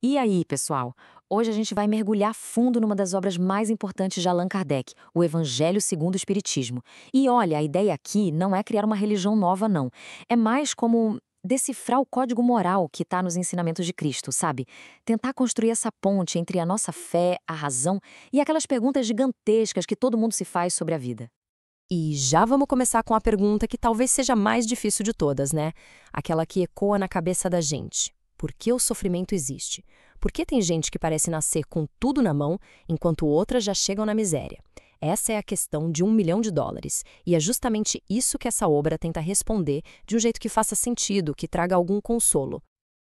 E aí, pessoal? Hoje a gente vai mergulhar fundo numa das obras mais importantes de Allan Kardec, o Evangelho segundo o Espiritismo. E olha, a ideia aqui não é criar uma religião nova, não. É mais como decifrar o código moral que está nos ensinamentos de Cristo, sabe? Tentar construir essa ponte entre a nossa fé, a razão e aquelas perguntas gigantescas que todo mundo se faz sobre a vida. E já vamos começar com a pergunta que talvez seja a mais difícil de todas, né? Aquela que ecoa na cabeça da gente. Por que o sofrimento existe? Por que tem gente que parece nascer com tudo na mão, enquanto outras já chegam na miséria? Essa é a questão de US$ 1 milhão. E é justamente isso que essa obra tenta responder de um jeito que faça sentido, que traga algum consolo.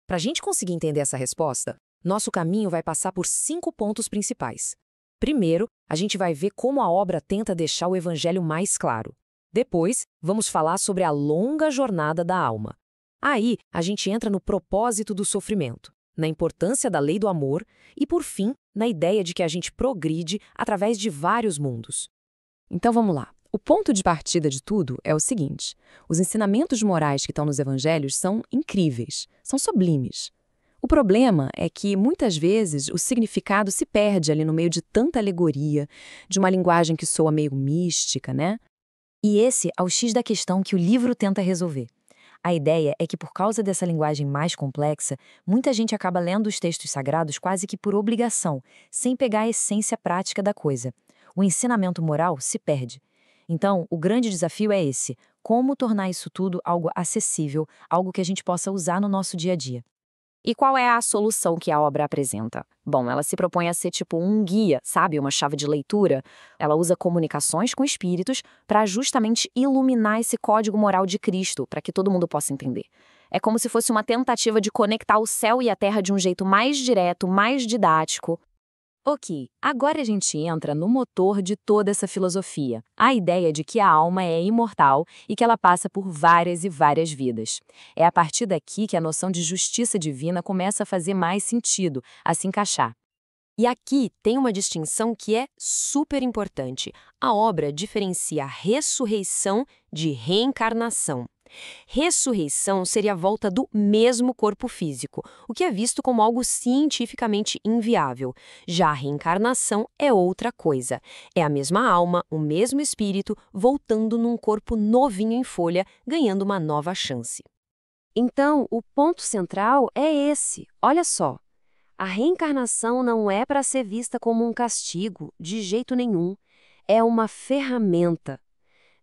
Para a gente conseguir entender essa resposta, nosso caminho vai passar por 5 pontos principais. Primeiro, a gente vai ver como a obra tenta deixar o evangelho mais claro. Depois, vamos falar sobre a longa jornada da alma. Aí, a gente entra no propósito do sofrimento, na importância da lei do amor e, por fim, na ideia de que a gente progride através de vários mundos. Então vamos lá. O ponto de partida de tudo é o seguinte: os ensinamentos morais que estão nos evangelhos são incríveis, são sublimes. O problema é que, muitas vezes, o significado se perde ali no meio de tanta alegoria, de uma linguagem que soa meio mística, né? E esse é o X da questão que o livro tenta resolver. A ideia é que, por causa dessa linguagem mais complexa, muita gente acaba lendo os textos sagrados quase que por obrigação, sem pegar a essência prática da coisa. O ensinamento moral se perde. Então, o grande desafio é esse: como tornar isso tudo algo acessível, algo que a gente possa usar no nosso dia a dia. E qual é a solução que a obra apresenta? Bom, ela se propõe a ser tipo um guia, sabe? Uma chave de leitura. Ela usa comunicações com espíritos para justamente iluminar esse código moral de Cristo, para que todo mundo possa entender. É como se fosse uma tentativa de conectar o céu e a terra de um jeito mais direto, mais didático. Ok, agora a gente entra no motor de toda essa filosofia, a ideia de que a alma é imortal e que ela passa por várias e várias vidas. É a partir daqui que a noção de justiça divina começa a fazer mais sentido, a se encaixar. E aqui tem uma distinção que é super importante. A obra diferencia ressurreição de reencarnação. Ressurreição seria a volta do mesmo corpo físico, o que é visto como algo cientificamente inviável. Já a reencarnação é outra coisa. É a mesma alma, o mesmo espírito, voltando num corpo novinho em folha, ganhando uma nova chance. Então, o ponto central é esse. Olha só. A reencarnação não é para ser vista como um castigo, de jeito nenhum. É uma ferramenta.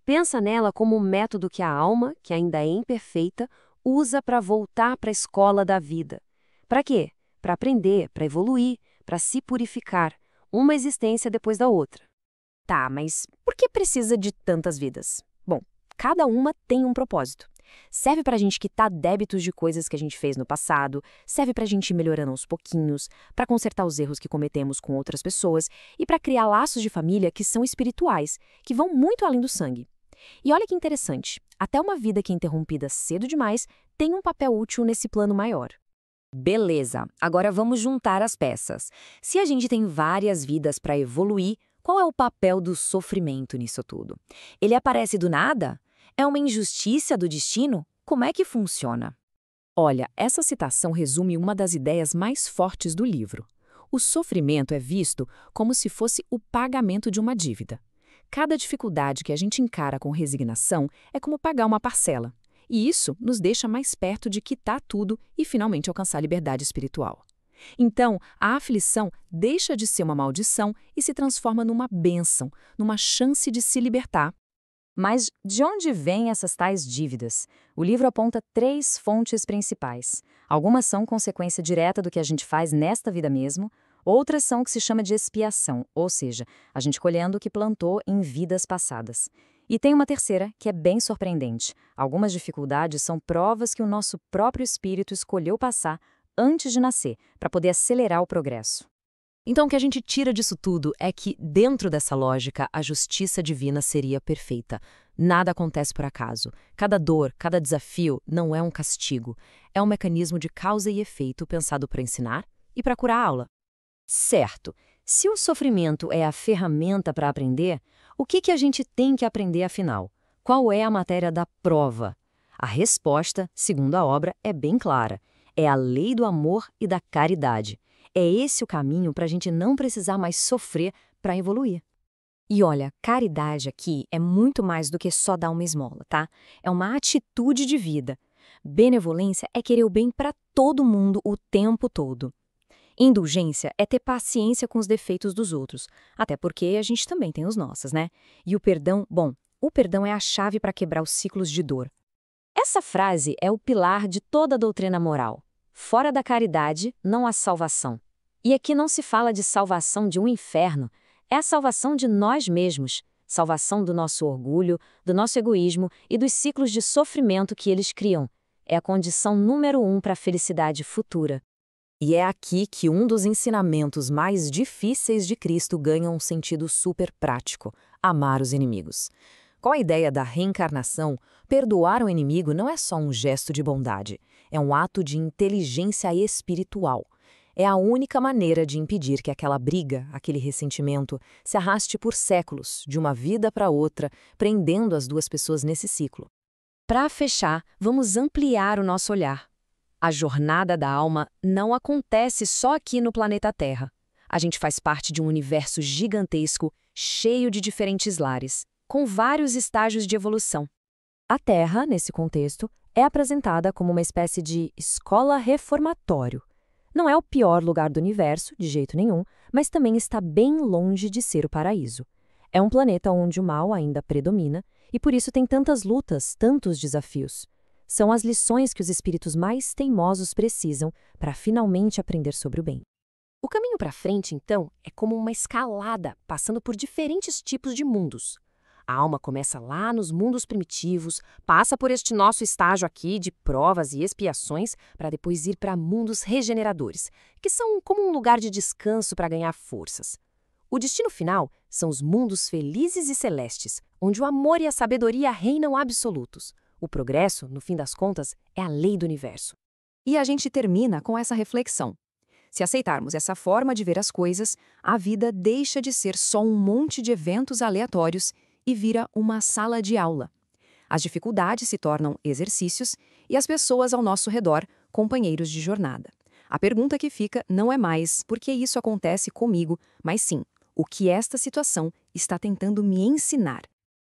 Pensa nela como um método que a alma, que ainda é imperfeita, usa para voltar para a escola da vida. Para quê? Para aprender, para evoluir, para se purificar, uma existência depois da outra. Tá, mas por que precisa de tantas vidas? Bom, cada uma tem um propósito. Serve pra gente quitar débitos de coisas que a gente fez no passado, serve pra gente ir melhorando aos pouquinhos, pra consertar os erros que cometemos com outras pessoas e pra criar laços de família que são espirituais, que vão muito além do sangue. E olha que interessante, até uma vida que é interrompida cedo demais tem um papel útil nesse plano maior. Beleza, agora vamos juntar as peças. Se a gente tem várias vidas para evoluir, qual é o papel do sofrimento nisso tudo? Ele aparece do nada? É uma injustiça do destino? Como é que funciona? Olha, essa citação resume uma das ideias mais fortes do livro. O sofrimento é visto como se fosse o pagamento de uma dívida. Cada dificuldade que a gente encara com resignação é como pagar uma parcela. E isso nos deixa mais perto de quitar tudo e finalmente alcançar a liberdade espiritual. Então, a aflição deixa de ser uma maldição e se transforma numa bênção, numa chance de se libertar. Mas de onde vêm essas tais dívidas? O livro aponta 3 fontes principais. Algumas são consequência direta do que a gente faz nesta vida mesmo, outras são o que se chama de expiação, ou seja, a gente colhendo o que plantou em vidas passadas. E tem uma terceira, que é bem surpreendente. Algumas dificuldades são provas que o nosso próprio espírito escolheu passar antes de nascer, para poder acelerar o progresso. Então, o que a gente tira disso tudo é que, dentro dessa lógica, a justiça divina seria perfeita. Nada acontece por acaso. Cada dor, cada desafio não é um castigo. É um mecanismo de causa e efeito pensado para ensinar e para curar a aula. Certo. Se o sofrimento é a ferramenta para aprender, o que a gente tem que aprender afinal? Qual é a matéria da prova? A resposta, segundo a obra, é bem clara. É a lei do amor e da caridade. É esse o caminho para a gente não precisar mais sofrer para evoluir. E olha, caridade aqui é muito mais do que só dar uma esmola, tá? É uma atitude de vida. Benevolência é querer o bem para todo mundo o tempo todo. Indulgência é ter paciência com os defeitos dos outros, até porque a gente também tem os nossos, né? E o perdão, bom, o perdão é a chave para quebrar os ciclos de dor. Essa frase é o pilar de toda a doutrina moral. Fora da caridade, não há salvação. E aqui não se fala de salvação de um inferno, é a salvação de nós mesmos, salvação do nosso orgulho, do nosso egoísmo e dos ciclos de sofrimento que eles criam. É a condição número 1 para a felicidade futura. E é aqui que um dos ensinamentos mais difíceis de Cristo ganha um sentido super prático: amar os inimigos. Com a ideia da reencarnação, perdoar o inimigo não é só um gesto de bondade, é um ato de inteligência espiritual. É a única maneira de impedir que aquela briga, aquele ressentimento, se arraste por séculos, de uma vida para outra, prendendo as duas pessoas nesse ciclo. Para fechar, vamos ampliar o nosso olhar. A jornada da alma não acontece só aqui no planeta Terra. A gente faz parte de um universo gigantesco, cheio de diferentes lares, com vários estágios de evolução. A Terra, nesse contexto, é apresentada como uma espécie de escola reformatório. Não é o pior lugar do universo, de jeito nenhum, mas também está bem longe de ser o paraíso. É um planeta onde o mal ainda predomina e por isso tem tantas lutas, tantos desafios. São as lições que os espíritos mais teimosos precisam para finalmente aprender sobre o bem. O caminho para frente, então, é como uma escalada, passando por diferentes tipos de mundos. A alma começa lá nos mundos primitivos, passa por este nosso estágio aqui de provas e expiações, para depois ir para mundos regeneradores, que são como um lugar de descanso para ganhar forças. O destino final são os mundos felizes e celestes, onde o amor e a sabedoria reinam absolutos. O progresso, no fim das contas, é a lei do universo. E a gente termina com essa reflexão. Se aceitarmos essa forma de ver as coisas, a vida deixa de ser só um monte de eventos aleatórios e vira uma sala de aula. As dificuldades se tornam exercícios e as pessoas ao nosso redor, companheiros de jornada. A pergunta que fica não é mais por que isso acontece comigo, mas sim, o que esta situação está tentando me ensinar.